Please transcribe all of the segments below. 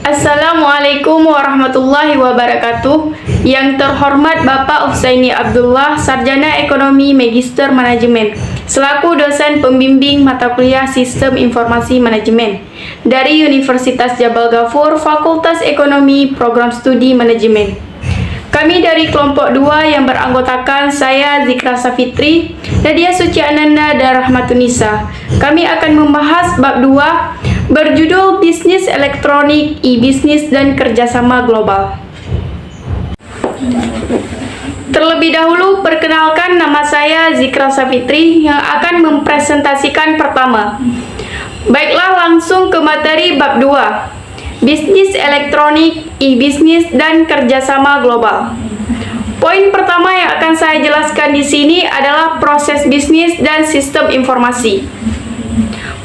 Assalamualaikum warahmatullahi wabarakatuh. Yang terhormat Bapak Hussaini Abdullah, Sarjana Ekonomi Magister Manajemen, selaku dosen pembimbing mata kuliah Sistem Informasi Manajemen dari Universitas Jabal Ghafur, Fakultas Ekonomi, Program Studi Manajemen. Kami dari kelompok 2 yang beranggotakan saya Zikra Safitri, Nadia Suci Ananda, dan Rahmatunisa. Kami akan membahas bab 2 berjudul Bisnis Elektronik, E-Bisnis, dan Kerjasama Global. Terlebih dahulu, perkenalkan nama saya Zikra Safitri yang akan mempresentasikan pertama. Baiklah, langsung ke materi bab 2. Bisnis elektronik, e-bisnis, dan kerjasama global. Poin pertama yang akan saya jelaskan di sini adalah proses bisnis dan sistem informasi.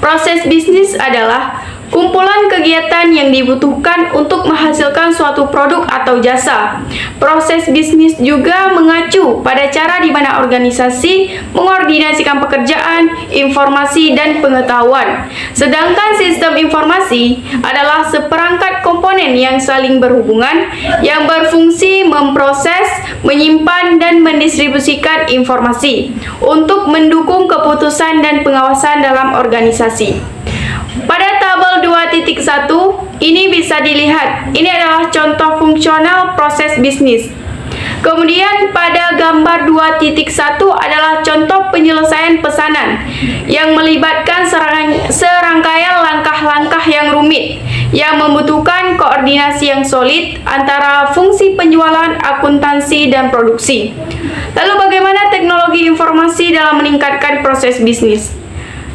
Proses bisnis adalah kumpulan kegiatan yang dibutuhkan untuk menghasilkan suatu produk atau jasa. Proses bisnis juga mengacu pada cara di mana organisasi mengordinasikan pekerjaan, informasi, dan pengetahuan. Sedangkan sistem informasi adalah seperangkat komponen yang saling berhubungan yang berfungsi memproses, menyimpan, dan mendistribusikan informasi untuk mendukung keputusan dan pengawasan dalam organisasi. Pada tabel 2.1 ini bisa dilihat, ini adalah contoh fungsional proses bisnis. Kemudian pada gambar 2.1 adalah contoh penyelesaian pesanan yang melibatkan serangkaian langkah-langkah yang rumit yang membutuhkan koordinasi yang solid antara fungsi penjualan, akuntansi, dan produksi. Lalu bagaimana teknologi informasi dalam meningkatkan proses bisnis?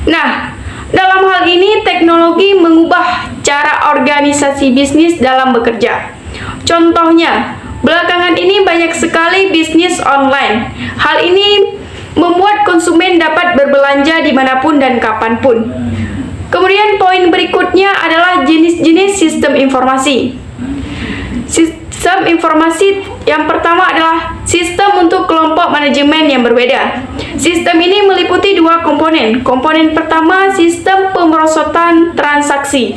Nah, dalam hal ini, teknologi mengubah cara organisasi bisnis dalam bekerja. Contohnya, belakangan ini banyak sekali bisnis online. Hal ini membuat konsumen dapat berbelanja dimanapun dan kapanpun. Kemudian poin berikutnya adalah jenis-jenis sistem informasi. Sistem informasi yang pertama adalah sistem untuk kelompok manajemen yang berbeda. Sistem ini meliputi dua komponen. Komponen pertama, sistem pemerosotan transaksi,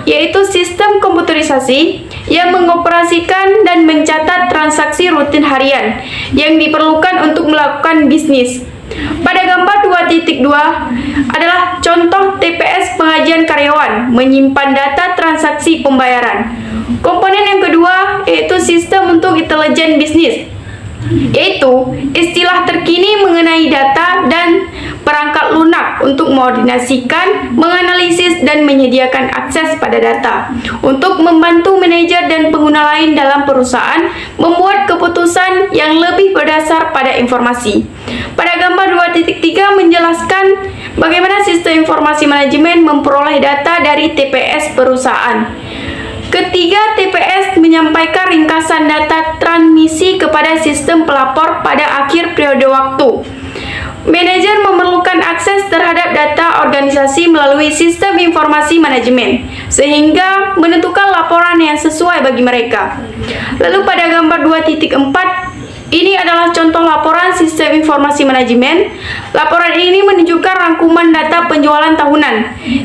yaitu sistem komputerisasi yang mengoperasikan dan mencatat transaksi rutin harian yang diperlukan untuk melakukan bisnis. Pada gambar 2.2 adalah contoh TPS pengajian karyawan menyimpan data transaksi pembayaran. Komponen yang kedua yaitu sistem untuk intelijen bisnis, yaitu istilah terkini mengenai data dan perangkat lunak untuk mengordinasikan, menganalisis, dan menyediakan akses pada data untuk membantu manajer dan pengguna lain dalam perusahaan membuat keputusan yang lebih berdasar pada informasi. Pada gambar 2.3 menjelaskan bagaimana sistem informasi manajemen memperoleh data dari TPS perusahaan. Ketiga, TPS menyampaikan ringkasan data transmisi kepada sistem pelapor pada akhir periode waktu. Manajer memerlukan akses terhadap data organisasi melalui sistem informasi manajemen, sehingga menentukan laporan yang sesuai bagi mereka. Lalu pada gambar 2.4, ini adalah contoh laporan sistem informasi manajemen. Laporan ini menunjukkan rangkuman data penjualan tahunan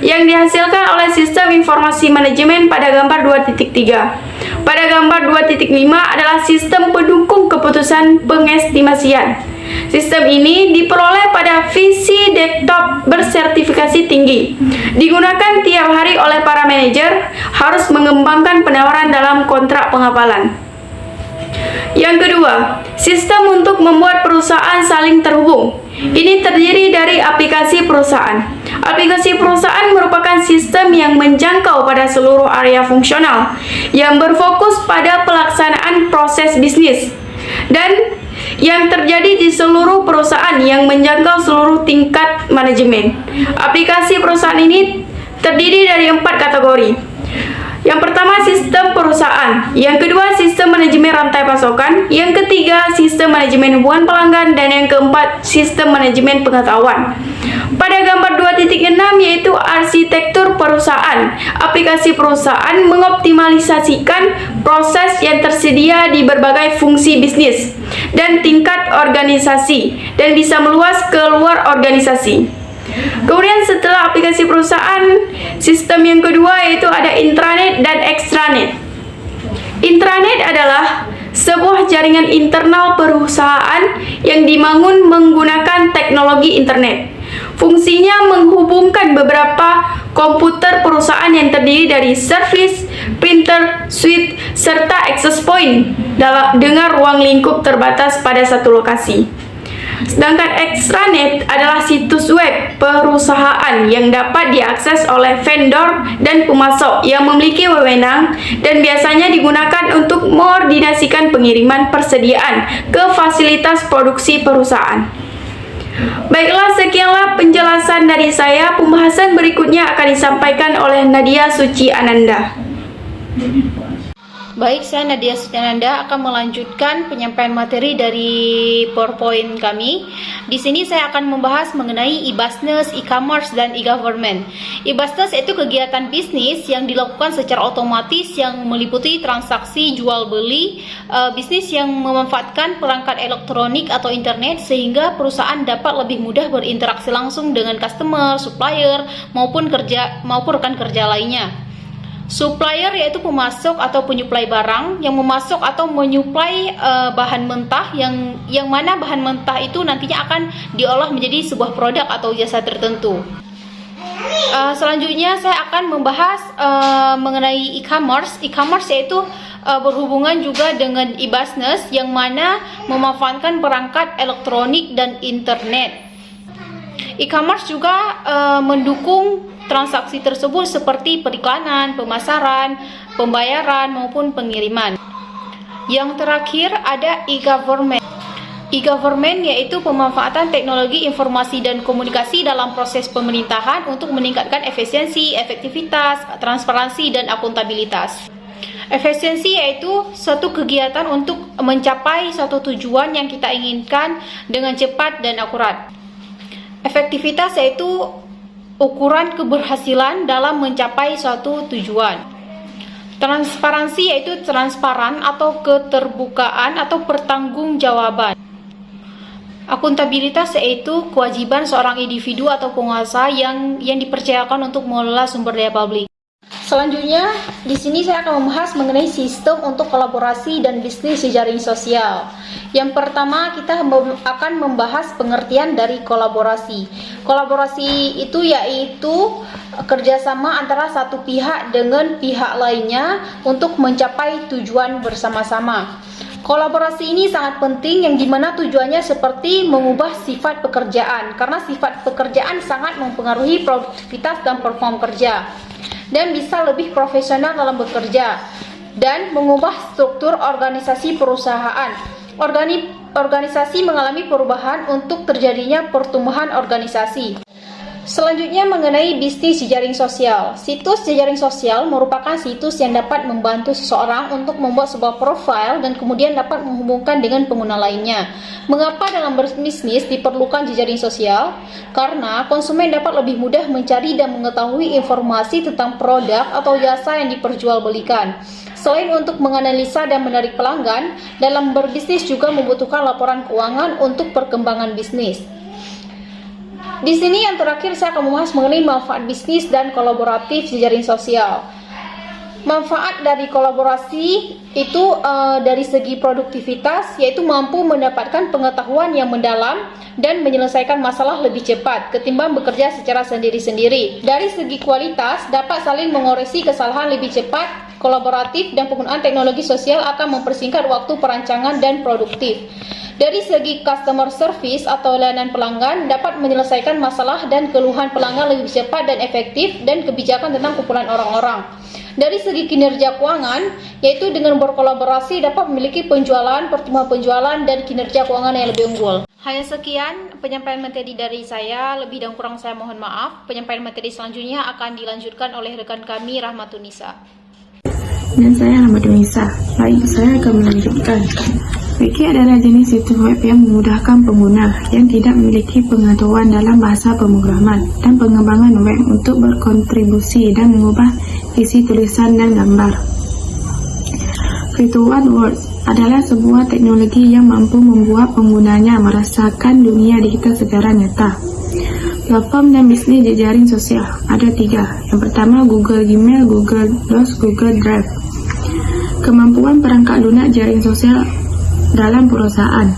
yang dihasilkan oleh sistem informasi manajemen pada gambar 2.3. Pada gambar 2.5 adalah sistem pendukung keputusan pengestimasian. Sistem ini diperoleh pada PC desktop bersertifikasi tinggi. Digunakan tiap hari oleh para manajer, harus mengembangkan penawaran dalam kontrak penghafalan. Yang kedua, sistem untuk membuat perusahaan saling terhubung. Ini terdiri dari aplikasi perusahaan. Aplikasi perusahaan merupakan sistem yang menjangkau pada seluruh area fungsional yang berfokus pada pelaksanaan proses bisnis dan yang terjadi di seluruh perusahaan yang menjangkau seluruh tingkat manajemen. Aplikasi perusahaan ini terdiri dari 4 kategori. Yang pertama, sistem perusahaan. Yang kedua, sistem manajemen rantai pasokan. Yang ketiga, sistem manajemen hubungan pelanggan. Dan yang keempat, sistem manajemen pengetahuan. Pada gambar 2.6 yaitu arsitektur perusahaan. Aplikasi perusahaan mengoptimalisasikan proses yang tersedia di berbagai fungsi bisnis dan tingkat organisasi dan bisa meluas ke luar organisasi. Kemudian setelah aplikasi perusahaan, sistem yang kedua yaitu ada intra jaringan internal perusahaan yang dibangun menggunakan teknologi internet. Fungsinya menghubungkan beberapa komputer perusahaan yang terdiri dari servis, printer, switch, serta access point dengan ruang lingkup terbatas pada satu lokasi. Sedangkan extranet adalah situs web perusahaan yang dapat diakses oleh vendor dan pemasok yang memiliki wewenang dan biasanya digunakan untuk mengkoordinasikan pengiriman persediaan ke fasilitas produksi perusahaan. Baiklah, sekianlah penjelasan dari saya. Pembahasan berikutnya akan disampaikan oleh Nadia Suci Ananda. Baik, saya Nadia Suci Ananda akan melanjutkan penyampaian materi dari PowerPoint kami. Di sini saya akan membahas mengenai e-business, e-commerce, dan e-government. E-business itu kegiatan bisnis yang dilakukan secara otomatis yang meliputi transaksi jual beli, bisnis yang memanfaatkan perangkat elektronik atau internet sehingga perusahaan dapat lebih mudah berinteraksi langsung dengan customer, supplier, maupun rekan kerja lainnya. Supplier yaitu pemasok atau penyuplai barang yang memasok atau menyuplai bahan mentah yang mana bahan mentah itu nantinya akan diolah menjadi sebuah produk atau jasa tertentu. Selanjutnya saya akan membahas mengenai e-commerce. E-commerce yaitu berhubungan juga dengan e-business yang mana memanfaatkan perangkat elektronik dan internet. E-commerce juga mendukung transaksi tersebut seperti periklanan, pemasaran, pembayaran maupun pengiriman. Yang terakhir ada e-government. E-government yaitu pemanfaatan teknologi informasi dan komunikasi dalam proses pemerintahan untuk meningkatkan efisiensi, efektivitas, transparansi, dan akuntabilitas. Efisiensi yaitu suatu kegiatan untuk mencapai suatu tujuan yang kita inginkan dengan cepat dan akurat. Efektivitas yaitu ukuran keberhasilan dalam mencapai suatu tujuan. Transparansi yaitu transparan atau keterbukaan atau pertanggungjawaban. Akuntabilitas yaitu kewajiban seorang individu atau penguasa yang dipercayakan untuk mengelola sumber daya publik. Selanjutnya, di sini saya akan membahas mengenai sistem untuk kolaborasi dan bisnis jejaring sosial. Yang pertama, kita akan membahas pengertian dari kolaborasi. Kolaborasi itu yaitu kerjasama antara satu pihak dengan pihak lainnya untuk mencapai tujuan bersama-sama. Kolaborasi ini sangat penting yang dimana tujuannya seperti mengubah sifat pekerjaan, karena sifat pekerjaan sangat mempengaruhi produktivitas dan performa kerja, dan bisa lebih profesional dalam bekerja, dan mengubah struktur organisasi perusahaan. Organisasi mengalami perubahan untuk terjadinya pertumbuhan organisasi. Selanjutnya mengenai bisnis jejaring sosial. Situs jejaring sosial merupakan situs yang dapat membantu seseorang untuk membuat sebuah profil dan kemudian dapat menghubungkan dengan pengguna lainnya. Mengapa dalam berbisnis diperlukan jejaring sosial? Karena konsumen dapat lebih mudah mencari dan mengetahui informasi tentang produk atau jasa yang diperjualbelikan. Selain untuk menganalisa dan menarik pelanggan, dalam berbisnis juga membutuhkan laporan keuangan untuk perkembangan bisnis. Di sini yang terakhir saya akan membahas mengenai manfaat bisnis dan kolaboratif jejaring sosial. Manfaat dari kolaborasi itu dari segi produktivitas yaitu mampu mendapatkan pengetahuan yang mendalam dan menyelesaikan masalah lebih cepat ketimbang bekerja secara sendiri-sendiri. Dari segi kualitas dapat saling mengoreksi kesalahan lebih cepat, kolaboratif dan penggunaan teknologi sosial akan mempersingkat waktu perancangan dan produktif. Dari segi customer service atau layanan pelanggan dapat menyelesaikan masalah dan keluhan pelanggan lebih cepat dan efektif dan kebijakan tentang kumpulan orang-orang. Dari segi kinerja keuangan, yaitu dengan berkolaborasi dapat memiliki penjualan, pertumbuhan penjualan, dan kinerja keuangan yang lebih unggul. Hanya sekian penyampaian materi dari saya, lebih dan kurang saya mohon maaf. Penyampaian materi selanjutnya akan dilanjutkan oleh rekan kami Rahmatunisa. Dan saya Rahmatunisa. Baik, saya akan melanjutkan. Wiki adalah jenis situs web yang memudahkan pengguna yang tidak memiliki pengetahuan dalam bahasa pemrograman dan pengembangan web untuk berkontribusi dan mengubah isi tulisan dan gambar. Virtual World adalah sebuah teknologi yang mampu membuat penggunanya merasakan dunia digital secara nyata. Platform dan bisnis jejaring sosial ada 3. Yang pertama Google Gmail, Google Docs, Google Drive. Kemampuan perangkat lunak jaring sosial dalam perusahaan.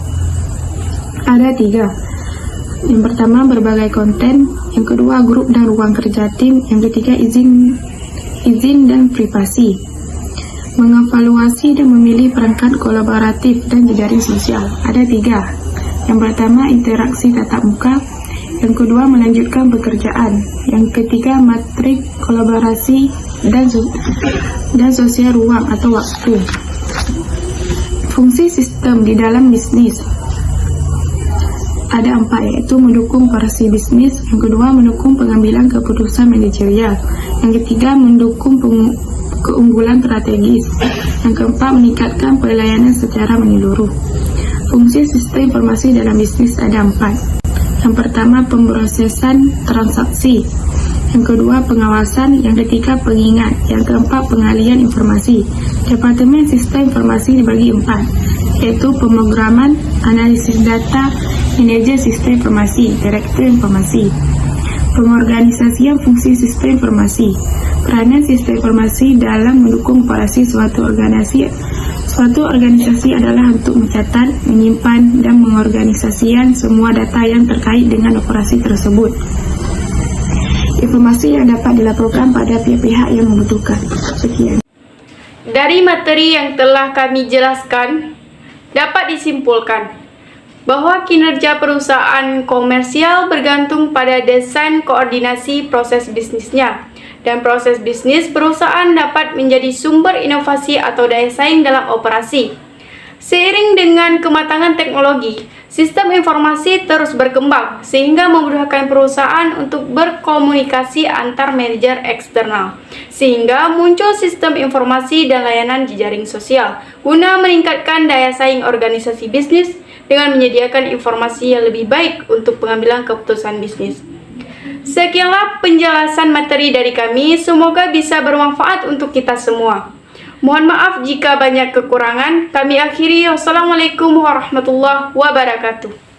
Ada 3. Yang pertama, berbagai konten. Yang kedua, grup dan ruang kerja tim. Yang ketiga, izin dan privasi. Mengevaluasi dan memilih perangkat kolaboratif dan jejaring sosial. Ada 3. Yang pertama, interaksi tatap muka. Yang kedua, melanjutkan pekerjaan. Yang ketiga, matrik kolaborasi dan sosial ruang atau waktu. Fungsi sistem di dalam bisnis ada 4, yaitu mendukung operasi bisnis. Yang kedua, mendukung pengambilan keputusan manajerial. Yang ketiga, mendukung keunggulan strategis. Yang keempat, meningkatkan pelayanan secara menyeluruh. Fungsi sistem informasi dalam bisnis ada 4. Yang pertama, pemrosesan transaksi. Yang kedua, pengawasan. Yang ketiga, pengingat. Yang keempat, pengalian informasi. Departemen Sistem Informasi dibagi 4, yaitu pemrograman, analisis data, manajer sistem informasi, direktur informasi. Pengorganisasian fungsi sistem informasi. Peranan sistem informasi dalam mendukung operasi suatu organisasi. Suatu organisasi adalah untuk mencatat, menyimpan, dan mengorganisasikan semua data yang terkait dengan operasi tersebut. Informasi yang dapat dilaporkan pada pihak-pihak yang membutuhkan. Sekian. Dari materi yang telah kami jelaskan, dapat disimpulkan bahwa kinerja perusahaan komersial bergantung pada desain koordinasi proses bisnisnya, dan proses bisnis perusahaan dapat menjadi sumber inovasi atau daya saing dalam operasi. Seiring dengan kematangan teknologi, sistem informasi terus berkembang sehingga memudahkan perusahaan untuk berkomunikasi antar manajer eksternal, sehingga muncul sistem informasi dan layanan jejaring sosial guna meningkatkan daya saing organisasi bisnis dengan menyediakan informasi yang lebih baik untuk pengambilan keputusan bisnis. Sekianlah penjelasan materi dari kami, semoga bisa bermanfaat untuk kita semua. Mohon maaf jika banyak kekurangan. Kami akhiri. Wassalamualaikum warahmatullahi wabarakatuh.